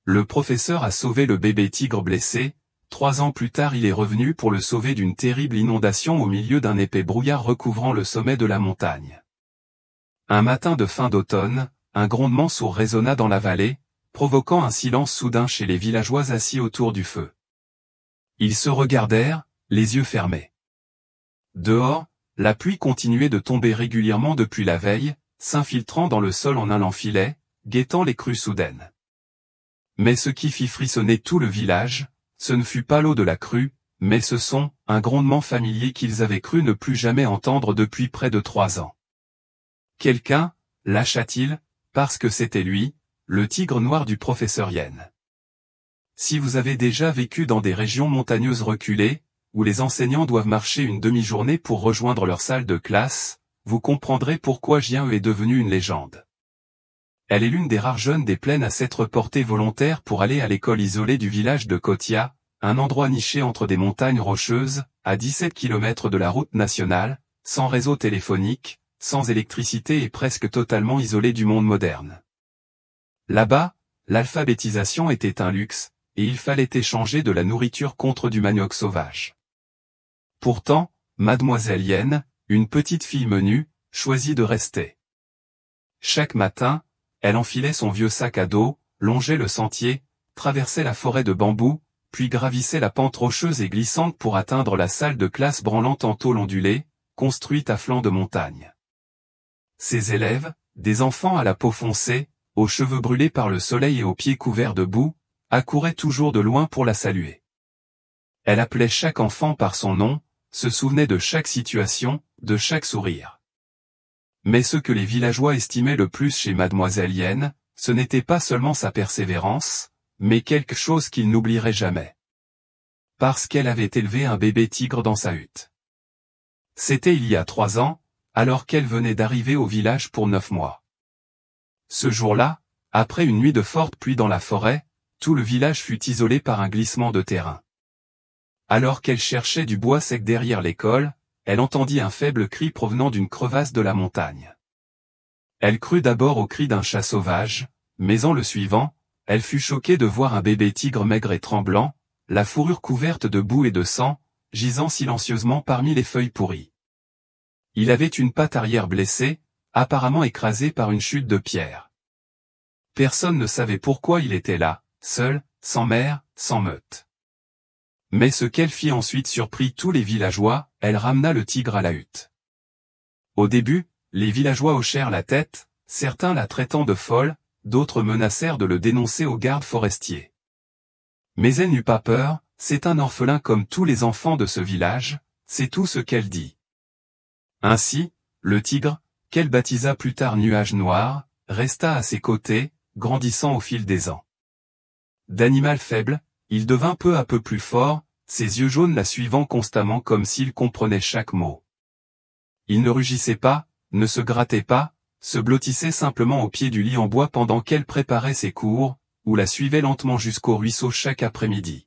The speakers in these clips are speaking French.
le professeur a sauvé le bébé tigre blessé. 3 ans plus tard, il est revenu pour le sauver d'une terrible inondation au milieu d'un épais brouillard recouvrant le sommet de la montagne. Un matin de fin d'automne, un grondement sourd résonna dans la vallée, provoquant un silence soudain chez les villageois assis autour du feu. Ils se regardèrent, les yeux fermés. Dehors, la pluie continuait de tomber régulièrement depuis la veille, s'infiltrant dans le sol en un lent filet, guettant les crues soudaines. Mais ce qui fit frissonner tout le village, ce ne fut pas l'eau de la crue, mais ce son, un grondement familier qu'ils avaient cru ne plus jamais entendre depuis près de 3 ans. Quelqu'un, lâcha-t-il, parce que c'était lui, le tigre noir du professeur Yen. Si vous avez déjà vécu dans des régions montagneuses reculées, où les enseignants doivent marcher une demi-journée pour rejoindre leur salle de classe, vous comprendrez pourquoi Jian est devenu une légende. Elle est l'une des rares jeunes des plaines à s'être portée volontaire pour aller à l'école isolée du village de Kotia, un endroit niché entre des montagnes rocheuses, à 17 km de la route nationale, sans réseau téléphonique, sans électricité et presque totalement isolé du monde moderne. Là-bas, l'alphabétisation était un luxe, et il fallait échanger de la nourriture contre du manioc sauvage. Pourtant, Mademoiselle Yen, une petite fille menue, choisit de rester. Chaque matin, elle enfilait son vieux sac à dos, longeait le sentier, traversait la forêt de bambous, puis gravissait la pente rocheuse et glissante pour atteindre la salle de classe branlante en tôle ondulée, construite à flanc de montagne. Ses élèves, des enfants à la peau foncée, aux cheveux brûlés par le soleil et aux pieds couverts de boue, accouraient toujours de loin pour la saluer. Elle appelait chaque enfant par son nom, se souvenait de chaque situation, de chaque sourire. Mais ce que les villageois estimaient le plus chez Mademoiselle Yen, ce n'était pas seulement sa persévérance, mais quelque chose qu'ils n'oublieraient jamais. Parce qu'elle avait élevé un bébé tigre dans sa hutte. C'était il y a 3 ans, alors qu'elle venait d'arriver au village pour 9 mois. Ce jour-là, après une nuit de forte pluie dans la forêt, tout le village fut isolé par un glissement de terrain. Alors qu'elle cherchait du bois sec derrière l'école, elle entendit un faible cri provenant d'une crevasse de la montagne. Elle crut d'abord au cri d'un chat sauvage, mais en le suivant, elle fut choquée de voir un bébé tigre maigre et tremblant, la fourrure couverte de boue et de sang, gisant silencieusement parmi les feuilles pourries. Il avait une patte arrière blessée, apparemment écrasée par une chute de pierre. Personne ne savait pourquoi il était là, seul, sans mère, sans meute. Mais ce qu'elle fit ensuite surprit tous les villageois, elle ramena le tigre à la hutte. Au début, les villageois hochèrent la tête, certains la traitant de folle, d'autres menacèrent de le dénoncer aux gardes forestiers. Mais elle n'eut pas peur, c'est un orphelin comme tous les enfants de ce village, c'est tout ce qu'elle dit. Ainsi, le tigre, qu'elle baptisa plus tard Nuage Noir, resta à ses côtés, grandissant au fil des ans. D'animal faible, il devint peu à peu plus fort, ses yeux jaunes la suivant constamment comme s'il comprenait chaque mot. Il ne rugissait pas, ne se grattait pas, se blottissait simplement au pied du lit en bois pendant qu'elle préparait ses cours, ou la suivait lentement jusqu'au ruisseau chaque après-midi.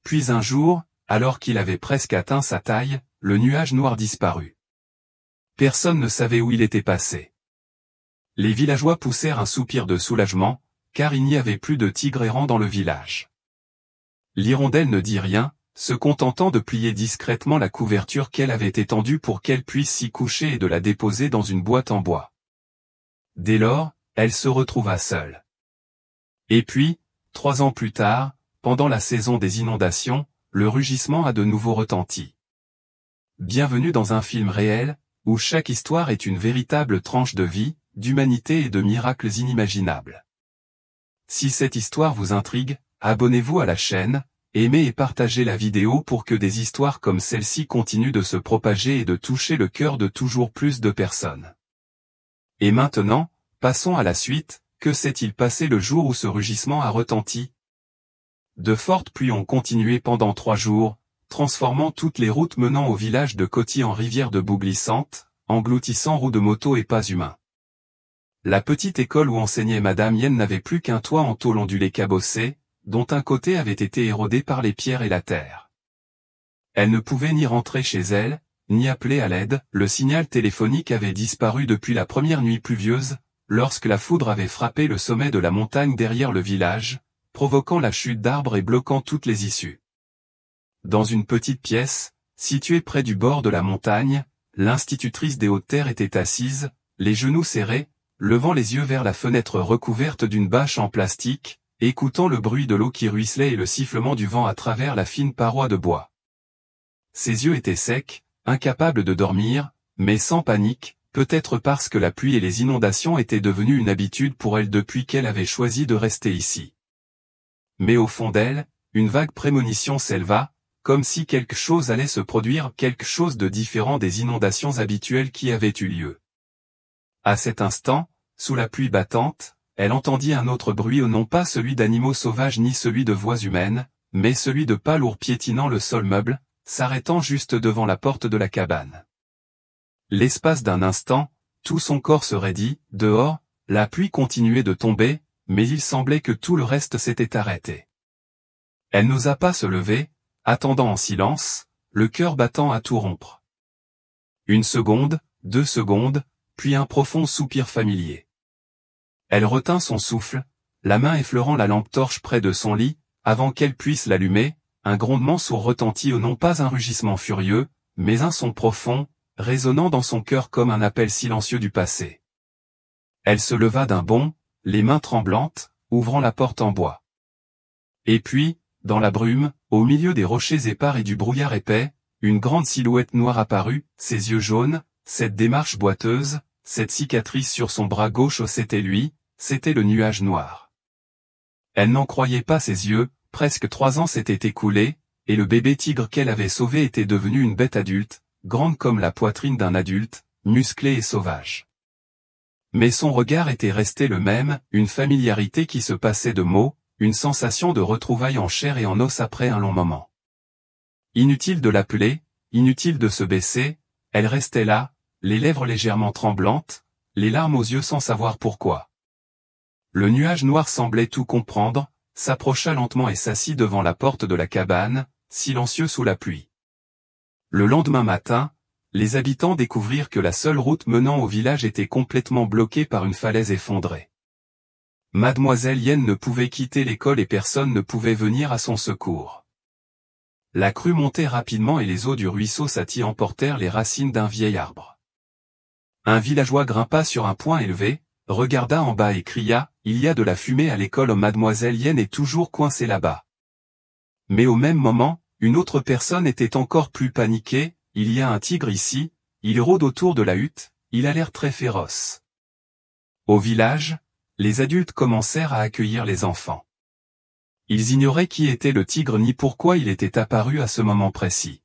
Puis un jour, alors qu'il avait presque atteint sa taille, le nuage noir disparut. Personne ne savait où il était passé. Les villageois poussèrent un soupir de soulagement, car il n'y avait plus de tigre errant dans le village. L'hirondelle ne dit rien, se contentant de plier discrètement la couverture qu'elle avait étendue pour qu'elle puisse s'y coucher et de la déposer dans une boîte en bois. Dès lors, elle se retrouva seule. Et puis, 3 ans plus tard, pendant la saison des inondations, le rugissement a de nouveau retenti. Bienvenue dans un film réel, où chaque histoire est une véritable tranche de vie, d'humanité et de miracles inimaginables. Si cette histoire vous intrigue, abonnez-vous à la chaîne, aimez et partagez la vidéo pour que des histoires comme celle-ci continuent de se propager et de toucher le cœur de toujours plus de personnes. Et maintenant, passons à la suite, que s'est-il passé le jour où ce rugissement a retenti? De fortes pluies ont continué pendant 3 jours, transformant toutes les routes menant au village de Kotia en rivière de boue glissante, engloutissant roues de moto et pas humains. La petite école où enseignait Madame Yen n'avait plus qu'un toit en tôle ondulée cabossée, dont un côté avait été érodé par les pierres et la terre. Elle ne pouvait ni rentrer chez elle, ni appeler à l'aide, le signal téléphonique avait disparu depuis la première nuit pluvieuse, lorsque la foudre avait frappé le sommet de la montagne derrière le village, provoquant la chute d'arbres et bloquant toutes les issues. Dans une petite pièce, située près du bord de la montagne, l'institutrice des Hautes-Terres était assise, les genoux serrés, levant les yeux vers la fenêtre recouverte d'une bâche en plastique, écoutant le bruit de l'eau qui ruisselait et le sifflement du vent à travers la fine paroi de bois. Ses yeux étaient secs, incapables de dormir, mais sans panique, peut-être parce que la pluie et les inondations étaient devenues une habitude pour elle depuis qu'elle avait choisi de rester ici. Mais au fond d'elle, une vague prémonition s'éleva, comme si quelque chose allait se produire, quelque chose de différent des inondations habituelles qui avaient eu lieu. À cet instant, sous la pluie battante, elle entendit un autre bruit, non pas celui d'animaux sauvages ni celui de voix humaines, mais celui de pas lourds piétinant le sol meuble, s'arrêtant juste devant la porte de la cabane. L'espace d'un instant, tout son corps se raidit, dehors, la pluie continuait de tomber, mais il semblait que tout le reste s'était arrêté. Elle n'osa pas se lever, attendant en silence, le cœur battant à tout rompre. 1 seconde, 2 secondes, puis un profond soupir familier. Elle retint son souffle, la main effleurant la lampe torche près de son lit, avant qu'elle puisse l'allumer, un grondement sourd retentit, non pas un rugissement furieux, mais un son profond, résonnant dans son cœur comme un appel silencieux du passé. Elle se leva d'un bond, les mains tremblantes, ouvrant la porte en bois. Et puis, dans la brume, au milieu des rochers épars et du brouillard épais, une grande silhouette noire apparut, ses yeux jaunes, cette démarche boiteuse, cette cicatrice sur son bras gauche, c'était lui, c'était le nuage noir. Elle n'en croyait pas ses yeux, presque 3 ans s'étaient écoulés, et le bébé tigre qu'elle avait sauvé était devenu une bête adulte, grande comme la poitrine d'un adulte, musclée et sauvage. Mais son regard était resté le même, une familiarité qui se passait de mots, une sensation de retrouvailles en chair et en os après un long moment. Inutile de l'appeler, inutile de se baisser, elle restait là, les lèvres légèrement tremblantes, les larmes aux yeux sans savoir pourquoi. Le nuage noir semblait tout comprendre, s'approcha lentement et s'assit devant la porte de la cabane, silencieux sous la pluie. Le lendemain matin, les habitants découvrirent que la seule route menant au village était complètement bloquée par une falaise effondrée. Mademoiselle Yen ne pouvait quitter l'école et personne ne pouvait venir à son secours. La crue montait rapidement et les eaux du ruisseau Sati emportèrent les racines d'un vieil arbre. Un villageois grimpa sur un point élevé, regarda en bas et cria, « Il y a de la fumée à l'école, Mademoiselle Yen est toujours coincée là-bas. » Mais au même moment, une autre personne était encore plus paniquée, « Il y a un tigre ici, il rôde autour de la hutte, il a l'air très féroce. » Au village, les adultes commencèrent à accueillir les enfants. Ils ignoraient qui était le tigre ni pourquoi il était apparu à ce moment précis.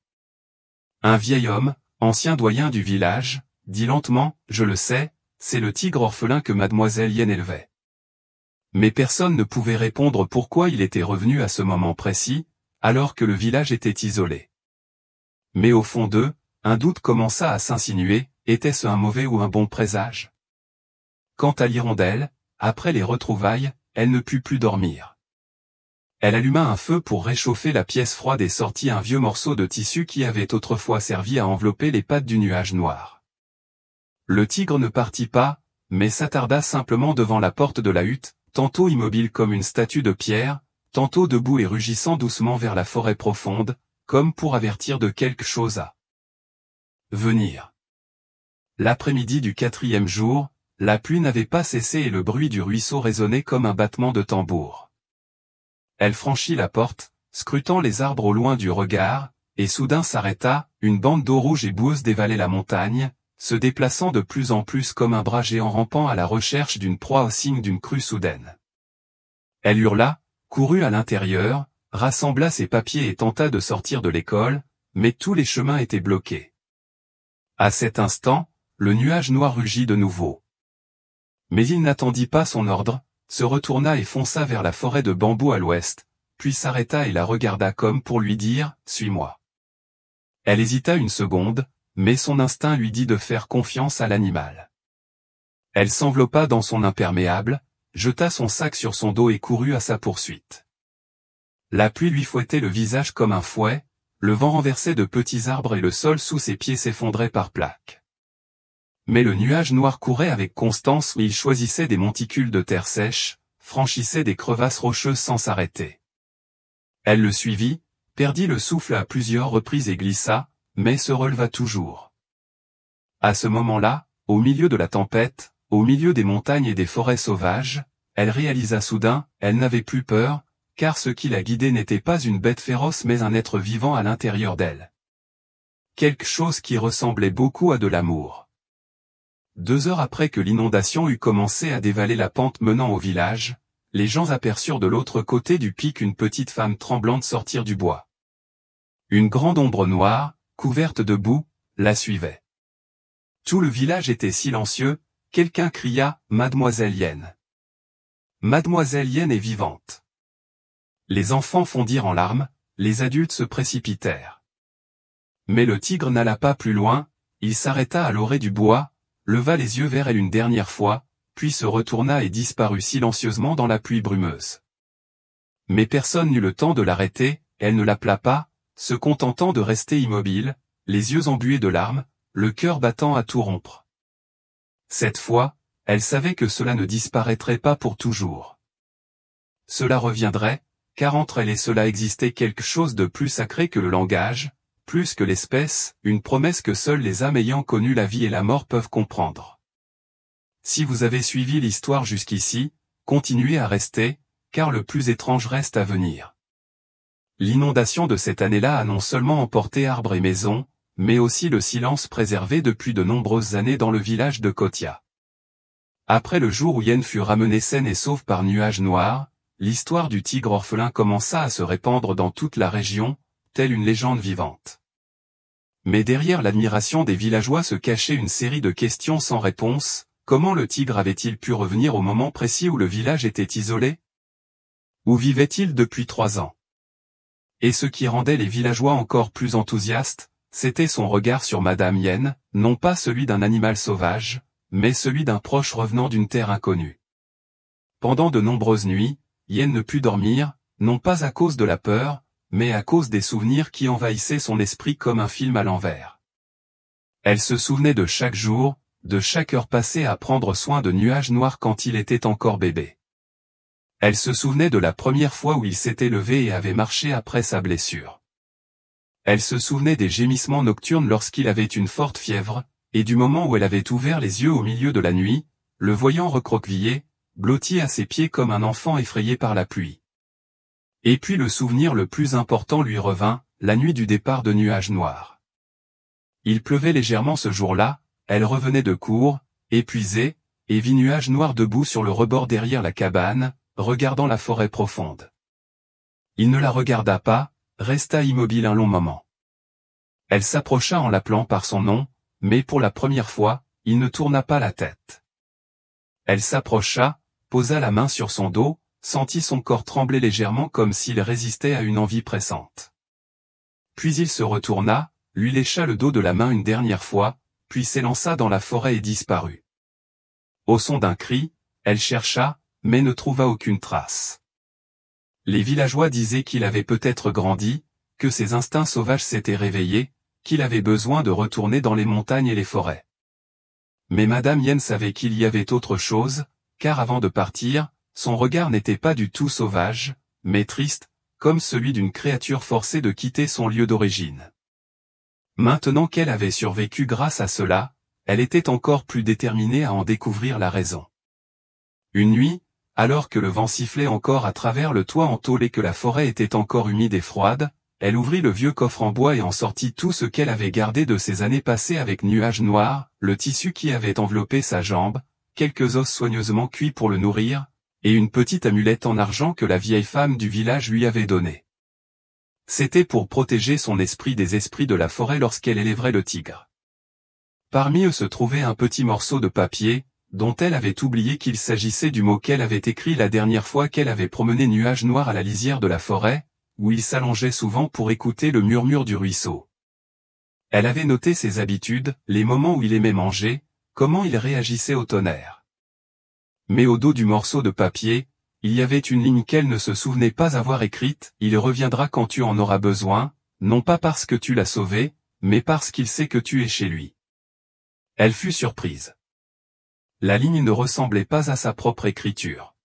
Un vieil homme, ancien doyen du village, dit lentement, « Je le sais, c'est le tigre orphelin que Mademoiselle Yen élevait. » Mais personne ne pouvait répondre pourquoi il était revenu à ce moment précis, alors que le village était isolé. Mais au fond d'eux, un doute commença à s'insinuer, était-ce un mauvais ou un bon présage? Quant à l'hirondelle, après les retrouvailles, elle ne put plus dormir. Elle alluma un feu pour réchauffer la pièce froide et sortit un vieux morceau de tissu qui avait autrefois servi à envelopper les pattes du nuage noir. Le tigre ne partit pas, mais s'attarda simplement devant la porte de la hutte, tantôt immobile comme une statue de pierre, tantôt debout et rugissant doucement vers la forêt profonde, comme pour avertir de quelque chose à venir. L'après-midi du 4e jour, la pluie n'avait pas cessé et le bruit du ruisseau résonnait comme un battement de tambour. Elle franchit la porte, scrutant les arbres au loin du regard, et soudain s'arrêta, une bande d'eau rouge et boueuse dévalait la montagne, se déplaçant de plus en plus comme un bras géant rampant à la recherche d'une proie au signe d'une crue soudaine. Elle hurla, courut à l'intérieur, rassembla ses papiers et tenta de sortir de l'école, mais tous les chemins étaient bloqués. À cet instant, le nuage noir rugit de nouveau. Mais il n'attendit pas son ordre, se retourna et fonça vers la forêt de bambous à l'ouest, puis s'arrêta et la regarda comme pour lui dire « Suis-moi ». Elle hésita une seconde, mais son instinct lui dit de faire confiance à l'animal. Elle s'enveloppa dans son imperméable, jeta son sac sur son dos et courut à sa poursuite. La pluie lui fouettait le visage comme un fouet, le vent renversait de petits arbres et le sol sous ses pieds s'effondrait par plaques. Mais le nuage noir courait avec constance et il choisissait des monticules de terre sèche, franchissait des crevasses rocheuses sans s'arrêter. Elle le suivit, perdit le souffle à plusieurs reprises et glissa, mais se releva toujours. À ce moment-là, au milieu de la tempête, au milieu des montagnes et des forêts sauvages, elle réalisa soudain, elle n'avait plus peur, car ce qui la guidait n'était pas une bête féroce mais un être vivant à l'intérieur d'elle. Quelque chose qui ressemblait beaucoup à de l'amour. 2 heures après que l'inondation eut commencé à dévaler la pente menant au village, les gens aperçurent de l'autre côté du pic une petite femme tremblante sortir du bois. Une grande ombre noire, couverte de boue, la suivait. Tout le village était silencieux, quelqu'un cria « Mademoiselle Yen ». Mademoiselle Yen est vivante. Les enfants fondirent en larmes, les adultes se précipitèrent. Mais le tigre n'alla pas plus loin, il s'arrêta à l'orée du bois, leva les yeux vers elle une dernière fois, puis se retourna et disparut silencieusement dans la pluie brumeuse. Mais personne n'eut le temps de l'arrêter, elle ne l'appela pas, se contentant de rester immobile, les yeux embués de larmes, le cœur battant à tout rompre. Cette fois, elle savait que cela ne disparaîtrait pas pour toujours. Cela reviendrait, car entre elle et cela existait quelque chose de plus sacré que le langage, plus que l'espèce, une promesse que seules les âmes ayant connu la vie et la mort peuvent comprendre. Si vous avez suivi l'histoire jusqu'ici, continuez à rester, car le plus étrange reste à venir. L'inondation de cette année-là a non seulement emporté arbres et maisons, mais aussi le silence préservé depuis de nombreuses années dans le village de Kotia. Après le jour où Yen fut ramenée saine et sauve par Nuage Noir, l'histoire du tigre orphelin commença à se répandre dans toute la région, telle une légende vivante. Mais derrière l'admiration des villageois se cachait une série de questions sans réponse. Comment le tigre avait-il pu revenir au moment précis où le village était isolé? Où vivait-il depuis 3 ans? Et ce qui rendait les villageois encore plus enthousiastes, c'était son regard sur Madame Yen, non pas celui d'un animal sauvage, mais celui d'un proche revenant d'une terre inconnue. Pendant de nombreuses nuits, Yen ne put dormir, non pas à cause de la peur, mais à cause des souvenirs qui envahissaient son esprit comme un film à l'envers. Elle se souvenait de chaque jour, de chaque heure passée à prendre soin de Nuage Noir quand il était encore bébé. Elle se souvenait de la première fois où il s'était levé et avait marché après sa blessure. Elle se souvenait des gémissements nocturnes lorsqu'il avait une forte fièvre, et du moment où elle avait ouvert les yeux au milieu de la nuit, le voyant recroquevillé, blotti à ses pieds comme un enfant effrayé par la pluie. Et puis le souvenir le plus important lui revint, la nuit du départ de Nuage Noir. Il pleuvait légèrement ce jour-là, elle revenait de court, épuisée, et vit Nuage Noir debout sur le rebord derrière la cabane, regardant la forêt profonde. Il ne la regarda pas, resta immobile un long moment. Elle s'approcha en l'appelant par son nom, mais pour la première fois, il ne tourna pas la tête. Elle s'approcha, posa la main sur son dos, sentit son corps trembler légèrement comme s'il résistait à une envie pressante. Puis il se retourna, lui lécha le dos de la main une dernière fois, puis s'élança dans la forêt et disparut. Au son d'un cri, elle chercha, mais ne trouva aucune trace. Les villageois disaient qu'il avait peut-être grandi, que ses instincts sauvages s'étaient réveillés, qu'il avait besoin de retourner dans les montagnes et les forêts. Mais Madame Yen savait qu'il y avait autre chose, car avant de partir, son regard n'était pas du tout sauvage, mais triste, comme celui d'une créature forcée de quitter son lieu d'origine. Maintenant qu'elle avait survécu grâce à cela, elle était encore plus déterminée à en découvrir la raison. Une nuit, alors que le vent sifflait encore à travers le toit en tôle et que la forêt était encore humide et froide, elle ouvrit le vieux coffre en bois et en sortit tout ce qu'elle avait gardé de ses années passées avec Nuage Noir, le tissu qui avait enveloppé sa jambe, quelques os soigneusement cuits pour le nourrir, et une petite amulette en argent que la vieille femme du village lui avait donnée. C'était pour protéger son esprit des esprits de la forêt lorsqu'elle élèverait le tigre. Parmi eux se trouvait un petit morceau de papier, dont elle avait oublié qu'il s'agissait du mot qu'elle avait écrit la dernière fois qu'elle avait promené Nuage Noir à la lisière de la forêt, où il s'allongeait souvent pour écouter le murmure du ruisseau. Elle avait noté ses habitudes, les moments où il aimait manger, comment il réagissait au tonnerre. Mais au dos du morceau de papier, il y avait une ligne qu'elle ne se souvenait pas avoir écrite, « Il reviendra quand tu en auras besoin, non pas parce que tu l'as sauvé, mais parce qu'il sait que tu es chez lui. » Elle fut surprise. La ligne ne ressemblait pas à sa propre écriture.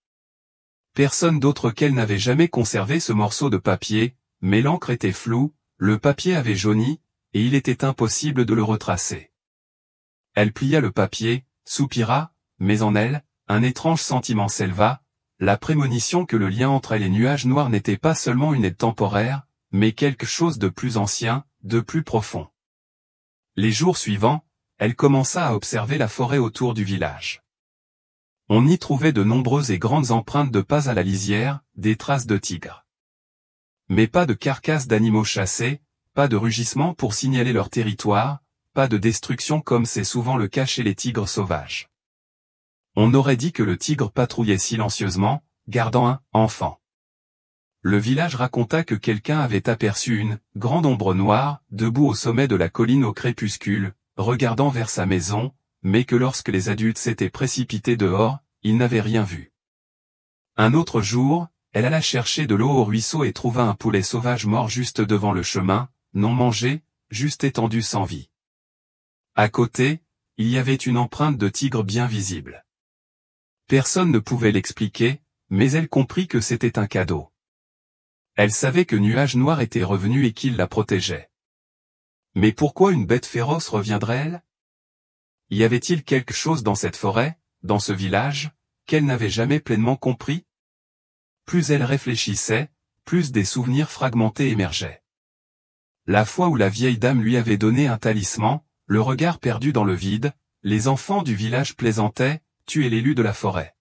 Personne d'autre qu'elle n'avait jamais conservé ce morceau de papier, mais l'encre était floue, le papier avait jauni, et il était impossible de le retracer. Elle plia le papier, soupira, mais en elle, un étrange sentiment s'éleva, la prémonition que le lien entre elle et Nuages Noirs n'était pas seulement une aide temporaire, mais quelque chose de plus ancien, de plus profond. Les jours suivants, elle commença à observer la forêt autour du village. On y trouvait de nombreuses et grandes empreintes de pas à la lisière, des traces de tigres. Mais pas de carcasses d'animaux chassés, pas de rugissements pour signaler leur territoire, pas de destruction comme c'est souvent le cas chez les tigres sauvages. On aurait dit que le tigre patrouillait silencieusement, gardant un enfant. Le village raconta que quelqu'un avait aperçu une grande ombre noire, debout au sommet de la colline au crépuscule, regardant vers sa maison, mais que lorsque les adultes s'étaient précipités dehors, ils n'avaient rien vu. Un autre jour, elle alla chercher de l'eau au ruisseau et trouva un poulet sauvage mort juste devant le chemin, non mangé, juste étendu sans vie. À côté, il y avait une empreinte de tigre bien visible. Personne ne pouvait l'expliquer, mais elle comprit que c'était un cadeau. Elle savait que Nuages Noirs était revenu et qu'il la protégeait. Mais pourquoi une bête féroce reviendrait-elle? Y avait-il quelque chose dans cette forêt, dans ce village, qu'elle n'avait jamais pleinement compris? Plus elle réfléchissait, plus des souvenirs fragmentés émergeaient. La fois où la vieille dame lui avait donné un talisman, le regard perdu dans le vide, les enfants du village plaisantaient, tu es l'élu de la forêt.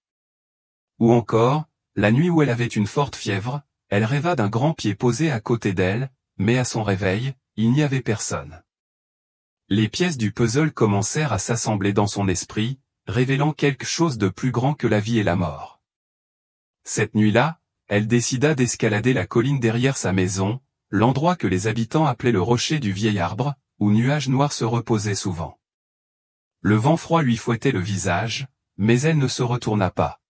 Ou encore, la nuit où elle avait une forte fièvre, elle rêva d'un grand pied posé à côté d'elle, mais à son réveil, il n'y avait personne. Les pièces du puzzle commencèrent à s'assembler dans son esprit, révélant quelque chose de plus grand que la vie et la mort. Cette nuit-là, elle décida d'escalader la colline derrière sa maison, l'endroit que les habitants appelaient le rocher du vieil arbre, où Nuages Noirs se reposait souvent. Le vent froid lui fouettait le visage, mais elle ne se retourna pas.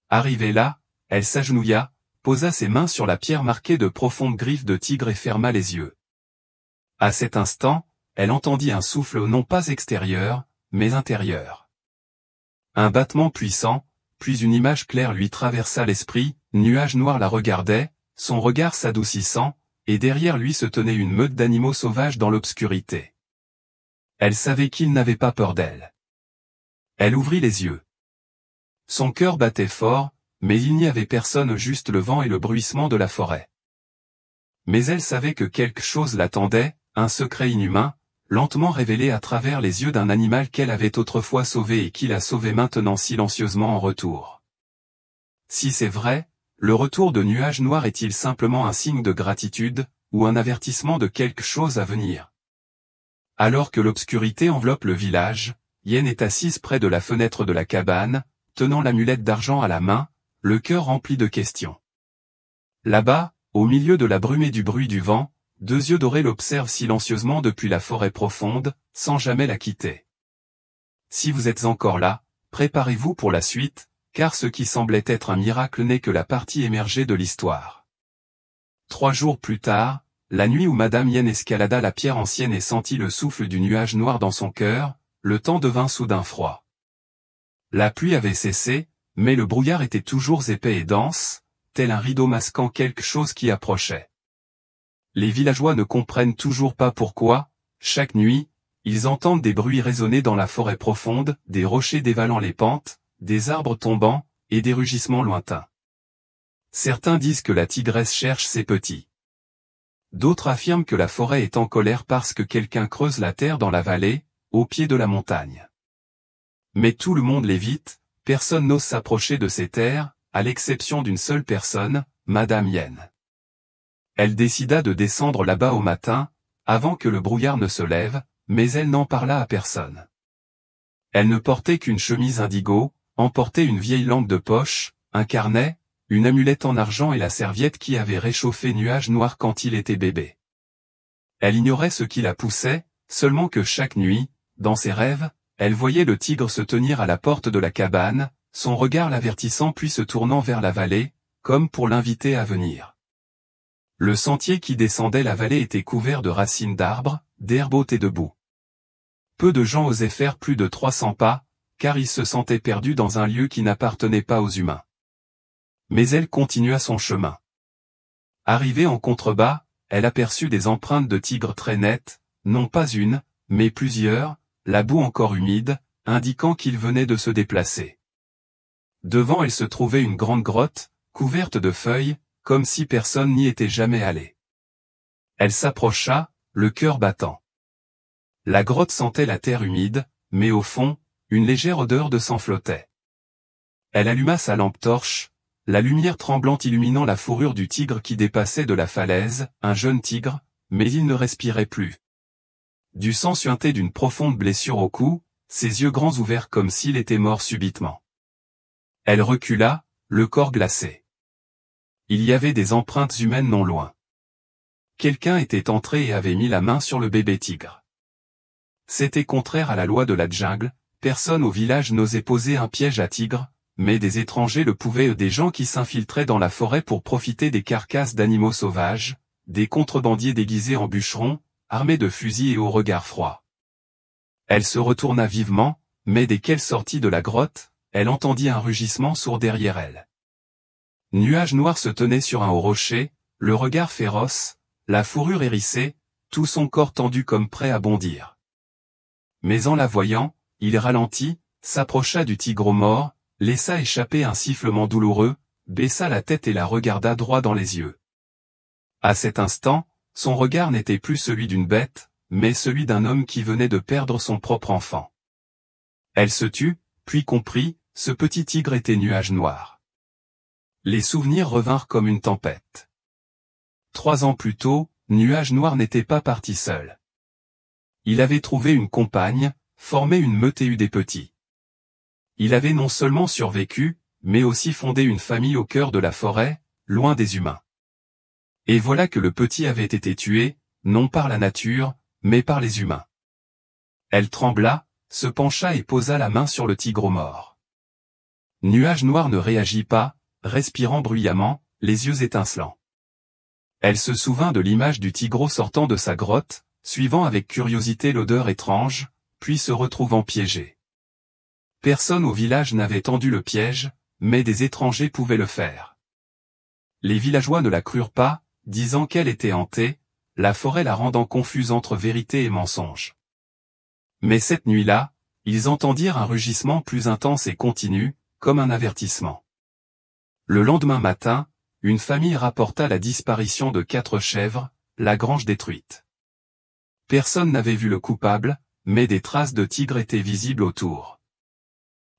Arrivée là, elle s'agenouilla, posa ses mains sur la pierre marquée de profondes griffes de tigre et ferma les yeux. À cet instant, elle entendit un souffle non pas extérieur, mais intérieur. Un battement puissant, puis une image claire lui traversa l'esprit, Nuages Noirs la regardait, son regard s'adoucissant, et derrière lui se tenait une meute d'animaux sauvages dans l'obscurité. Elle savait qu'ils n'avaient pas peur d'elle. Elle ouvrit les yeux. Son cœur battait fort, mais il n'y avait personne, juste le vent et le bruissement de la forêt. Mais elle savait que quelque chose l'attendait, un secret inhumain, lentement révélé à travers les yeux d'un animal qu'elle avait autrefois sauvé et qui la sauvait maintenant silencieusement en retour. Si c'est vrai, le retour de Nuages Noirs est-il simplement un signe de gratitude, ou un avertissement de quelque chose à venir? Alors que l'obscurité enveloppe le village, Yen est assise près de la fenêtre de la cabane, tenant l'amulette d'argent à la main, le cœur rempli de questions. Là-bas, au milieu de la brume et du bruit du vent, deux yeux dorés l'observent silencieusement depuis la forêt profonde, sans jamais la quitter. Si vous êtes encore là, préparez-vous pour la suite, car ce qui semblait être un miracle n'est que la partie émergée de l'histoire. 3 jours plus tard, la nuit où Madame Yen escalada la pierre ancienne et sentit le souffle du nuage noir dans son cœur, le temps devint soudain froid. La pluie avait cessé, mais le brouillard était toujours épais et dense, tel un rideau masquant quelque chose qui approchait. Les villageois ne comprennent toujours pas pourquoi, chaque nuit, ils entendent des bruits résonner dans la forêt profonde, des rochers dévalant les pentes, des arbres tombant, et des rugissements lointains. Certains disent que la tigresse cherche ses petits. D'autres affirment que la forêt est en colère parce que quelqu'un creuse la terre dans la vallée, au pied de la montagne. Mais tout le monde l'évite, personne n'ose s'approcher de ces terres, à l'exception d'une seule personne, Madame Yen. Elle décida de descendre là-bas au matin, avant que le brouillard ne se lève, mais elle n'en parla à personne. Elle ne portait qu'une chemise indigo, emportait une vieille lampe de poche, un carnet, une amulette en argent et la serviette qui avait réchauffé Nuages Noirs quand il était bébé. Elle ignorait ce qui la poussait, seulement que chaque nuit, dans ses rêves, elle voyait le tigre se tenir à la porte de la cabane, son regard l'avertissant puis se tournant vers la vallée, comme pour l'inviter à venir. Le sentier qui descendait la vallée était couvert de racines d'arbres, d'herbes hautes et de boue. Peu de gens osaient faire plus de 300 pas, car ils se sentaient perdus dans un lieu qui n'appartenait pas aux humains. Mais elle continua son chemin. Arrivée en contrebas, elle aperçut des empreintes de tigre très nettes, non pas une, mais plusieurs, la boue encore humide, indiquant qu'il venait de se déplacer. Devant elle se trouvait une grande grotte, couverte de feuilles, comme si personne n'y était jamais allé. Elle s'approcha, le cœur battant. La grotte sentait la terre humide, mais au fond, une légère odeur de sang flottait. Elle alluma sa lampe torche, la lumière tremblante illuminant la fourrure du tigre qui dépassait de la falaise, un jeune tigre, mais il ne respirait plus. Du sang suintait d'une profonde blessure au cou, ses yeux grands ouverts comme s'il était mort subitement. Elle recula, le corps glacé. Il y avait des empreintes humaines non loin. Quelqu'un était entré et avait mis la main sur le bébé tigre. C'était contraire à la loi de la jungle, personne au village n'osait poser un piège à tigre, mais des étrangers le pouvaient, des gens qui s'infiltraient dans la forêt pour profiter des carcasses d'animaux sauvages, des contrebandiers déguisés en bûcherons, armés de fusils et au regard froid. Elle se retourna vivement, mais dès qu'elle sortit de la grotte, elle entendit un rugissement sourd derrière elle. Nuage Noir se tenait sur un haut rocher, le regard féroce, la fourrure hérissée, tout son corps tendu comme prêt à bondir. Mais en la voyant, il ralentit, s'approcha du tigre mort, laissa échapper un sifflement douloureux, baissa la tête et la regarda droit dans les yeux. À cet instant, son regard n'était plus celui d'une bête, mais celui d'un homme qui venait de perdre son propre enfant. Elle se tut, puis comprit, ce petit tigre était Nuage Noir. Les souvenirs revinrent comme une tempête. 3 ans plus tôt, Nuage Noir n'était pas parti seul. Il avait trouvé une compagne, formé une meute et eu des petits. Il avait non seulement survécu, mais aussi fondé une famille au cœur de la forêt, loin des humains. Et voilà que le petit avait été tué, non par la nature, mais par les humains. Elle trembla, se pencha et posa la main sur le tigre mort. Nuage Noir ne réagit pas, respirant bruyamment, les yeux étincelants. Elle se souvint de l'image du tigreau sortant de sa grotte, suivant avec curiosité l'odeur étrange, puis se retrouvant piégé. Personne au village n'avait tendu le piège, mais des étrangers pouvaient le faire. Les villageois ne la crurent pas, disant qu'elle était hantée, la forêt la rendant confuse entre vérité et mensonge. Mais cette nuit-là, ils entendirent un rugissement plus intense et continu, comme un avertissement. Le lendemain matin, une famille rapporta la disparition de 4 chèvres, la grange détruite. Personne n'avait vu le coupable, mais des traces de tigre étaient visibles autour.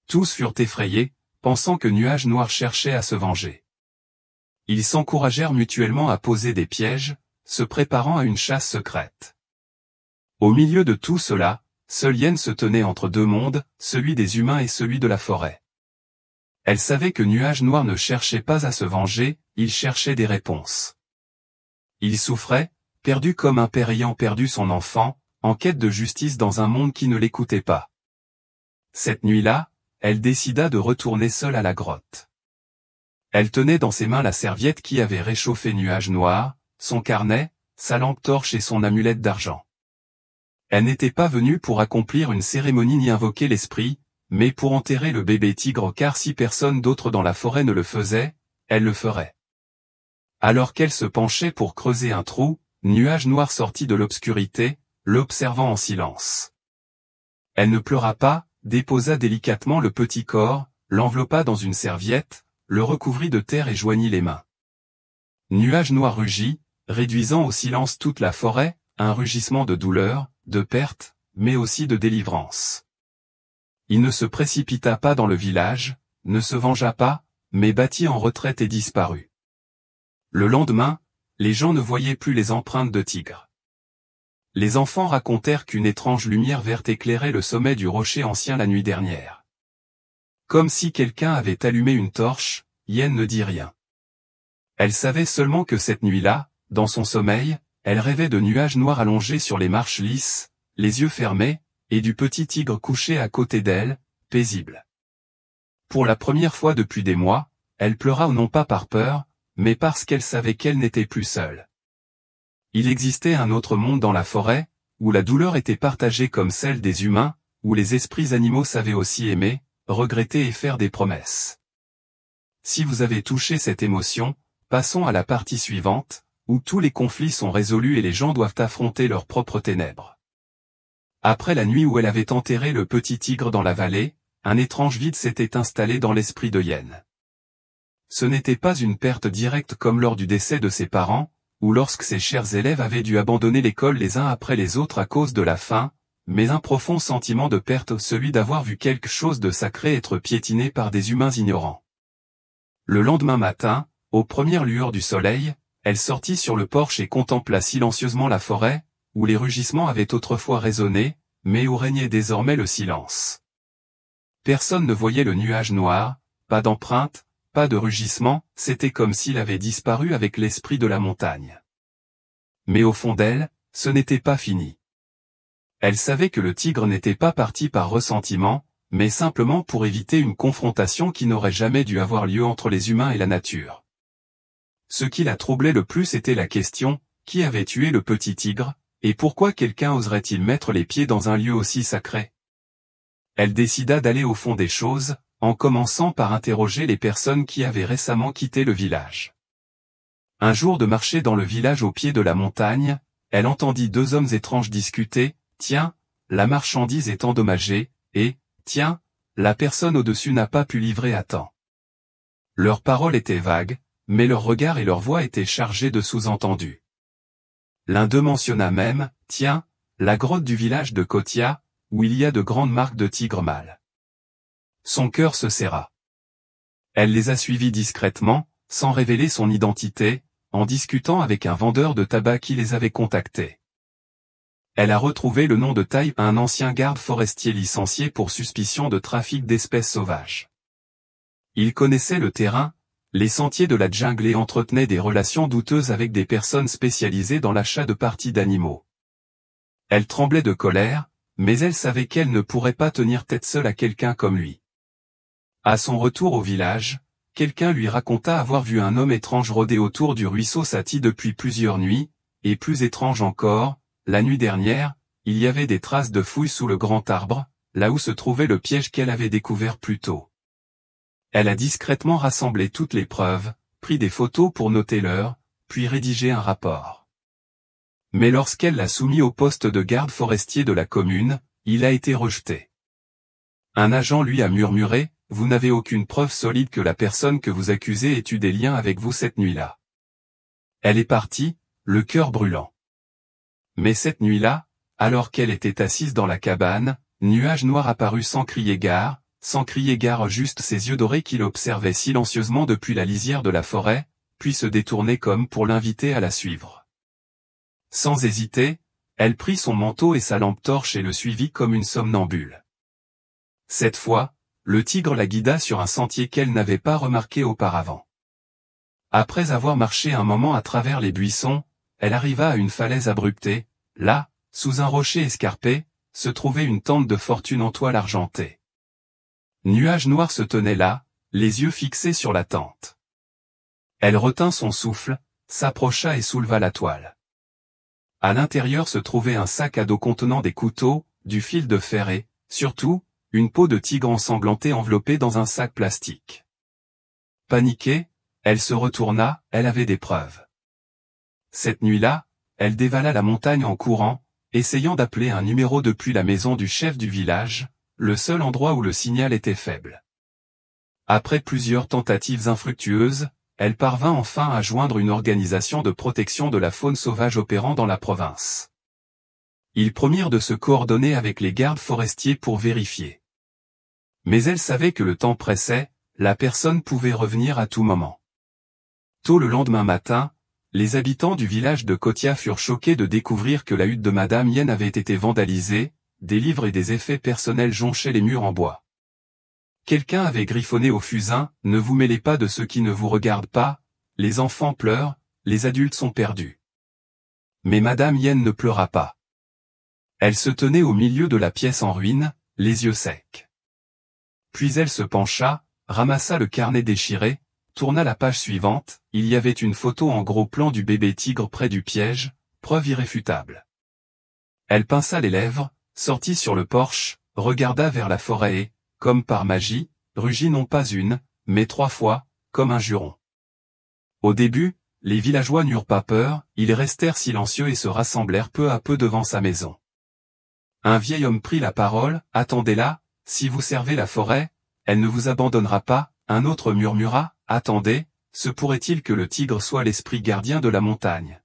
Tous furent effrayés, pensant que Nuage Noir cherchait à se venger. Ils s'encouragèrent mutuellement à poser des pièges, se préparant à une chasse secrète. Au milieu de tout cela, seul Yen se tenait entre 2 mondes, celui des humains et celui de la forêt. Elle savait que Nuage Noir ne cherchait pas à se venger, il cherchait des réponses. Il souffrait, perdu comme un père ayant perdu son enfant, en quête de justice dans un monde qui ne l'écoutait pas. Cette nuit-là, elle décida de retourner seule à la grotte. Elle tenait dans ses mains la serviette qui avait réchauffé Nuage Noir, son carnet, sa lampe torche et son amulette d'argent. Elle n'était pas venue pour accomplir une cérémonie ni invoquer l'esprit, mais pour enterrer le bébé tigre car si personne d'autre dans la forêt ne le faisait, elle le ferait. Alors qu'elle se penchait pour creuser un trou, Nuage Noir sortit de l'obscurité, l'observant en silence. Elle ne pleura pas, déposa délicatement le petit corps, l'enveloppa dans une serviette, le recouvrit de terre et joignit les mains. Nuage Noir rugit, réduisant au silence toute la forêt, un rugissement de douleur, de perte, mais aussi de délivrance. Il ne se précipita pas dans le village, ne se vengea pas, mais battit en retraite et disparut. Le lendemain, les gens ne voyaient plus les empreintes de tigre. Les enfants racontèrent qu'une étrange lumière verte éclairait le sommet du rocher ancien la nuit dernière. Comme si quelqu'un avait allumé une torche, Yen ne dit rien. Elle savait seulement que cette nuit-là, dans son sommeil, elle rêvait de Nuages Noirs allongés sur les marches lisses, les yeux fermés, et du petit tigre couché à côté d'elle, paisible. Pour la première fois depuis des mois, elle pleura non pas par peur, mais parce qu'elle savait qu'elle n'était plus seule. Il existait un autre monde dans la forêt, où la douleur était partagée comme celle des humains, où les esprits animaux savaient aussi aimer, regretter et faire des promesses. si vous avez touché cette émotion, passons à la partie suivante, où tous les conflits sont résolus et les gens doivent affronter leurs propres ténèbres. Après la nuit où elle avait enterré le petit tigre dans la vallée, un étrange vide s'était installé dans l'esprit de Yen. Ce n'était pas une perte directe comme lors du décès de ses parents, ou lorsque ses chers élèves avaient dû abandonner l'école les uns après les autres à cause de la faim, mais un profond sentiment de perte, celui d'avoir vu quelque chose de sacré être piétiné par des humains ignorants. Le lendemain matin, aux premières lueurs du soleil, elle sortit sur le porche et contempla silencieusement la forêt, où les rugissements avaient autrefois résonné, mais où régnait désormais le silence. Personne ne voyait le nuage noir, pas d'empreinte, pas de rugissement, c'était comme s'il avait disparu avec l'esprit de la montagne. Mais au fond d'elle, ce n'était pas fini. Elle savait que le tigre n'était pas parti par ressentiment, mais simplement pour éviter une confrontation qui n'aurait jamais dû avoir lieu entre les humains et la nature. Ce qui la troublait le plus était la question, qui avait tué le petit tigre, et pourquoi quelqu'un oserait-il mettre les pieds dans un lieu aussi sacré? Elle décida d'aller au fond des choses, en commençant par interroger les personnes qui avaient récemment quitté le village. Un jour de marcher dans le village au pied de la montagne, elle entendit deux hommes étranges discuter, « Tiens, la marchandise est endommagée » et « Tiens, la personne au-dessus n'a pas pu livrer à temps ». Leurs paroles étaient vagues, mais leurs regards et leur voix étaient chargés de sous-entendus. L'un d'eux mentionna même, « Tiens, la grotte du village de Kotia, où il y a de grandes marques de tigres mâles. » Son cœur se serra. Elle les a suivis discrètement, sans révéler son identité, en discutant avec un vendeur de tabac qui les avait contactés. Elle a retrouvé le nom de Tai, un ancien garde forestier licencié pour suspicion de trafic d'espèces sauvages. Il connaissait le terrain, les sentiers de la jungle et entretenait des relations douteuses avec des personnes spécialisées dans l'achat de parties d'animaux. Elle tremblait de colère, mais elle savait qu'elle ne pourrait pas tenir tête seule à quelqu'un comme lui. À son retour au village, quelqu'un lui raconta avoir vu un homme étrange rôder autour du ruisseau Sati depuis plusieurs nuits, et plus étrange encore, la nuit dernière, il y avait des traces de fouilles sous le grand arbre, là où se trouvait le piège qu'elle avait découvert plus tôt. Elle a discrètement rassemblé toutes les preuves, pris des photos pour noter l'heure, puis rédigé un rapport. Mais lorsqu'elle l'a soumis au poste de garde forestier de la commune, il a été rejeté. Un agent lui a murmuré, « Vous n'avez aucune preuve solide que la personne que vous accusez ait eu des liens avec vous cette nuit-là. » Elle est partie, le cœur brûlant. Mais cette nuit-là, alors qu'elle était assise dans la cabane, nuage noir apparut sans crier gare, juste ses yeux dorés qui l'observaient silencieusement depuis la lisière de la forêt, puis se détournaient comme pour l'inviter à la suivre. Sans hésiter, elle prit son manteau et sa lampe torche et le suivit comme une somnambule. Cette fois, le tigre la guida sur un sentier qu'elle n'avait pas remarqué auparavant. Après avoir marché un moment à travers les buissons, elle arriva à une falaise abruptée. Là, sous un rocher escarpé, se trouvait une tente de fortune en toile argentée. Nuage noir se tenait là, les yeux fixés sur la tente. Elle retint son souffle, s'approcha et souleva la toile. À l'intérieur se trouvait un sac à dos contenant des couteaux, du fil de fer et, surtout, une peau de tigre ensanglantée enveloppée dans un sac plastique. Paniquée, elle se retourna, elle avait des preuves. Cette nuit-là, elle dévala la montagne en courant, essayant d'appeler un numéro depuis la maison du chef du village, le seul endroit où le signal était faible. Après plusieurs tentatives infructueuses, elle parvint enfin à joindre une organisation de protection de la faune sauvage opérant dans la province. Ils promirent de se coordonner avec les gardes forestiers pour vérifier. Mais elle savait que le temps pressait, la personne pouvait revenir à tout moment. Tôt le lendemain matin, les habitants du village de Kotia furent choqués de découvrir que la hutte de Madame Yen avait été vandalisée, des livres et des effets personnels jonchaient les murs en bois. Quelqu'un avait griffonné au fusain, « Ne vous mêlez pas de ceux qui ne vous regardent pas, les enfants pleurent, les adultes sont perdus. » Mais Madame Yen ne pleura pas. Elle se tenait au milieu de la pièce en ruine, les yeux secs. Puis elle se pencha, ramassa le carnet déchiré, tourna la page suivante, il y avait une photo en gros plan du bébé tigre près du piège, preuve irréfutable. Elle pinça les lèvres, sortit sur le porche, regarda vers la forêt et, comme par magie, rugit non pas une, mais 3 fois, comme un juron. Au début, les villageois n'eurent pas peur, ils restèrent silencieux et se rassemblèrent peu à peu devant sa maison. Un vieil homme prit la parole, « Attendez-la, si vous servez la forêt, elle ne vous abandonnera pas. » Un autre murmura, « Attendez, se pourrait-il que le tigre soit l'esprit gardien de la montagne ?»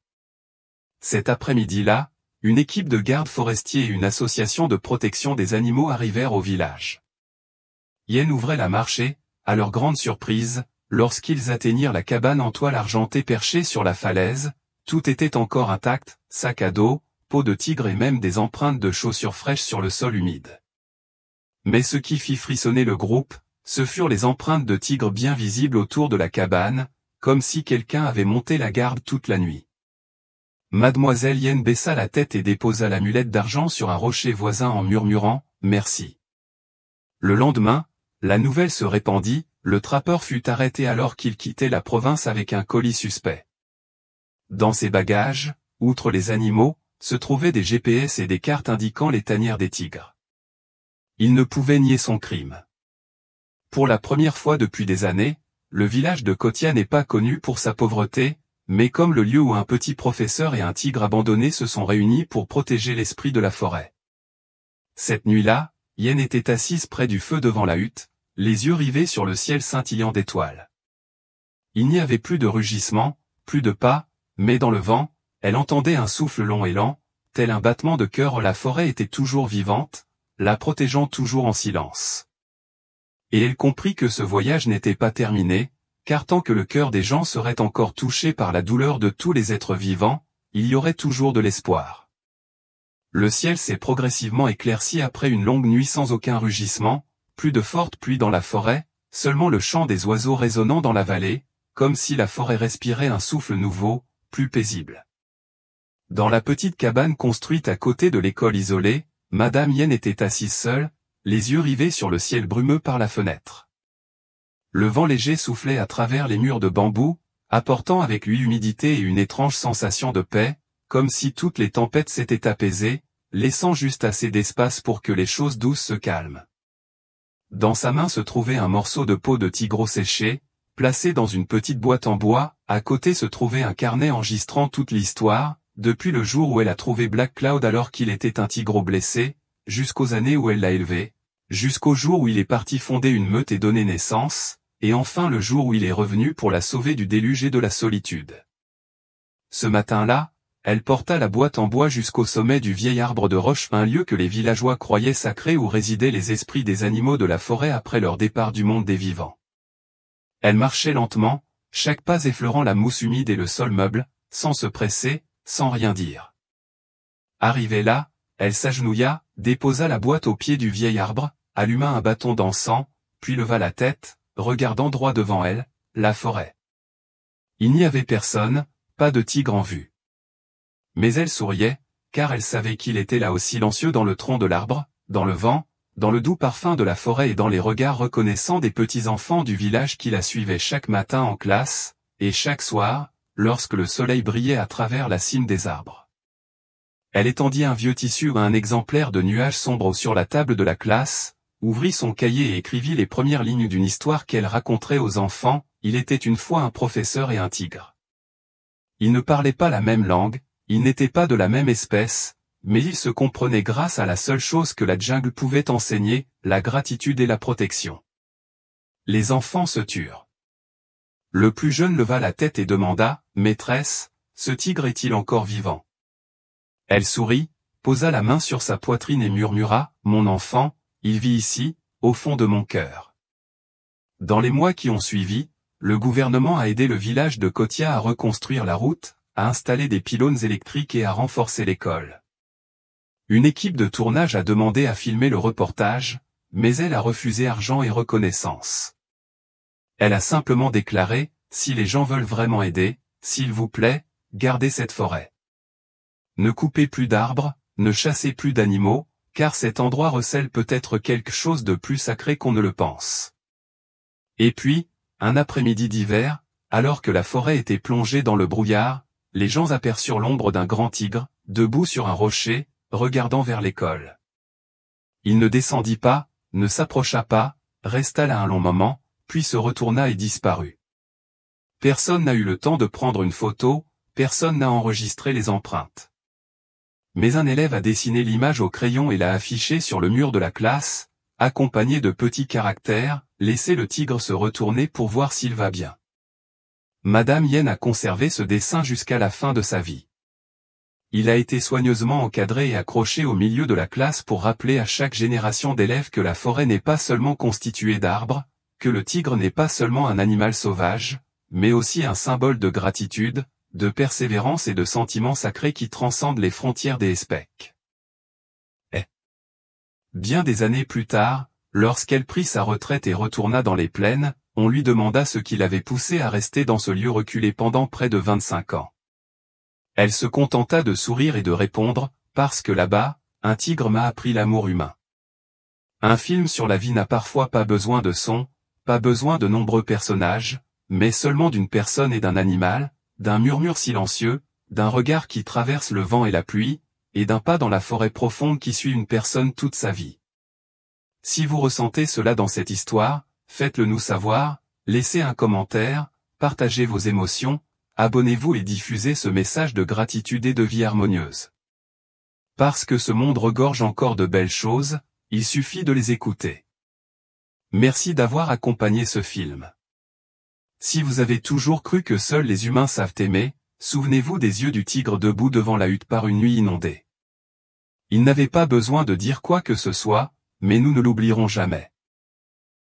Cet après-midi-là, une équipe de gardes forestiers et une association de protection des animaux arrivèrent au village. Yen ouvrait la marche et, à leur grande surprise, lorsqu'ils atteignirent la cabane en toile argentée perchée sur la falaise, tout était encore intact, sac à dos, peau de tigre et même des empreintes de chaussures fraîches sur le sol humide. Mais ce qui fit frissonner le groupe, ce furent les empreintes de tigre bien visibles autour de la cabane, comme si quelqu'un avait monté la garde toute la nuit. Mademoiselle Yen baissa la tête et déposa l'amulette d'argent sur un rocher voisin en murmurant « Merci ». Le lendemain, la nouvelle se répandit, le trappeur fut arrêté alors qu'il quittait la province avec un colis suspect. Dans ses bagages, outre les animaux, se trouvaient des GPS et des cartes indiquant les tanières des tigres. Il ne pouvait nier son crime. Pour la première fois depuis des années, le village de Kotia n'est pas connu pour sa pauvreté, mais comme le lieu où un petit professeur et un tigre abandonné se sont réunis pour protéger l'esprit de la forêt. Cette nuit-là, Yen était assise près du feu devant la hutte, les yeux rivés sur le ciel scintillant d'étoiles. Il n'y avait plus de rugissement, plus de pas, mais dans le vent, elle entendait un souffle long et lent, tel un battement de cœur. La forêt était toujours vivante, la protégeant toujours en silence. Et elle comprit que ce voyage n'était pas terminé, car tant que le cœur des gens serait encore touché par la douleur de tous les êtres vivants, il y aurait toujours de l'espoir. Le ciel s'est progressivement éclairci après une longue nuit sans aucun rugissement, plus de forte pluie dans la forêt, seulement le chant des oiseaux résonnant dans la vallée, comme si la forêt respirait un souffle nouveau, plus paisible. Dans la petite cabane construite à côté de l'école isolée, Madame Yen était assise seule, les yeux rivés sur le ciel brumeux par la fenêtre. Le vent léger soufflait à travers les murs de bambou, apportant avec lui humidité et une étrange sensation de paix, comme si toutes les tempêtes s'étaient apaisées, laissant juste assez d'espace pour que les choses douces se calment. Dans sa main se trouvait un morceau de peau de tigre séché, placé dans une petite boîte en bois, à côté se trouvait un carnet enregistrant toute l'histoire, depuis le jour où elle a trouvé Black Cloud alors qu'il était un tigre blessé, jusqu'aux années où elle l'a élevé, jusqu'au jour où il est parti fonder une meute et donner naissance, et enfin le jour où il est revenu pour la sauver du déluge et de la solitude. Ce matin-là, elle porta la boîte en bois jusqu'au sommet du vieil arbre de roche, un lieu que les villageois croyaient sacré où résidaient les esprits des animaux de la forêt après leur départ du monde des vivants. Elle marchait lentement, chaque pas effleurant la mousse humide et le sol meuble, sans se presser, sans rien dire. Arrivée là, elle s'agenouilla, déposa la boîte au pied du vieil arbre, alluma un bâton d'encens, puis leva la tête, regardant droit devant elle, la forêt. Il n'y avait personne, pas de tigre en vue. Mais elle souriait, car elle savait qu'il était là-haut silencieux dans le tronc de l'arbre, dans le vent, dans le doux parfum de la forêt et dans les regards reconnaissants des petits-enfants du village qui la suivaient chaque matin en classe, et chaque soir, lorsque le soleil brillait à travers la cime des arbres. Elle étendit un vieux tissu ou un exemplaire de nuages sombres sur la table de la classe, ouvrit son cahier et écrivit les premières lignes d'une histoire qu'elle raconterait aux enfants. Il était une fois un professeur et un tigre. Ils ne parlaient pas la même langue, ils n'étaient pas de la même espèce, mais ils se comprenaient grâce à la seule chose que la jungle pouvait enseigner, la gratitude et la protection. Les enfants se turent. Le plus jeune leva la tête et demanda, « Maîtresse, ce tigre est-il encore vivant ?» Elle sourit, posa la main sur sa poitrine et murmura, « Mon enfant, il vit ici, au fond de mon cœur. » Dans les mois qui ont suivi, le gouvernement a aidé le village de Kotia à reconstruire la route, à installer des pylônes électriques et à renforcer l'école. Une équipe de tournage a demandé à filmer le reportage, mais elle a refusé argent et reconnaissance. Elle a simplement déclaré, « Si les gens veulent vraiment aider, s'il vous plaît, gardez cette forêt. Ne coupez plus d'arbres, ne chassez plus d'animaux, car cet endroit recèle peut-être quelque chose de plus sacré qu'on ne le pense. » Et puis, un après-midi d'hiver, alors que la forêt était plongée dans le brouillard, les gens aperçurent l'ombre d'un grand tigre, debout sur un rocher, regardant vers l'école. Il ne descendit pas, ne s'approcha pas, resta là un long moment, puis se retourna et disparut. Personne n'a eu le temps de prendre une photo, personne n'a enregistré les empreintes. Mais un élève a dessiné l'image au crayon et l'a affichée sur le mur de la classe, accompagné de petits caractères, « Laissez le tigre se retourner pour voir s'il va bien ». Madame Yen a conservé ce dessin jusqu'à la fin de sa vie. Il a été soigneusement encadré et accroché au milieu de la classe pour rappeler à chaque génération d'élèves que la forêt n'est pas seulement constituée d'arbres, que le tigre n'est pas seulement un animal sauvage, mais aussi un symbole de gratitude, de persévérance et de sentiments sacrés qui transcendent les frontières des espèces. Bien des années plus tard, lorsqu'elle prit sa retraite et retourna dans les plaines, on lui demanda ce qui l'avait poussé à rester dans ce lieu reculé pendant près de 25 ans. Elle se contenta de sourire et de répondre, « Parce que là-bas, un tigre m'a appris l'amour humain. » Un film sur la vie n'a parfois pas besoin de son, pas besoin de nombreux personnages, mais seulement d'une personne et d'un animal, d'un murmure silencieux, d'un regard qui traverse le vent et la pluie, et d'un pas dans la forêt profonde qui suit une personne toute sa vie. Si vous ressentez cela dans cette histoire, faites-le nous savoir, laissez un commentaire, partagez vos émotions, abonnez-vous et diffusez ce message de gratitude et de vie harmonieuse. Parce que ce monde regorge encore de belles choses, il suffit de les écouter. Merci d'avoir accompagné ce film. Si vous avez toujours cru que seuls les humains savent aimer, souvenez-vous des yeux du tigre debout devant la hutte par une nuit inondée. Il n'avait pas besoin de dire quoi que ce soit, mais nous ne l'oublierons jamais.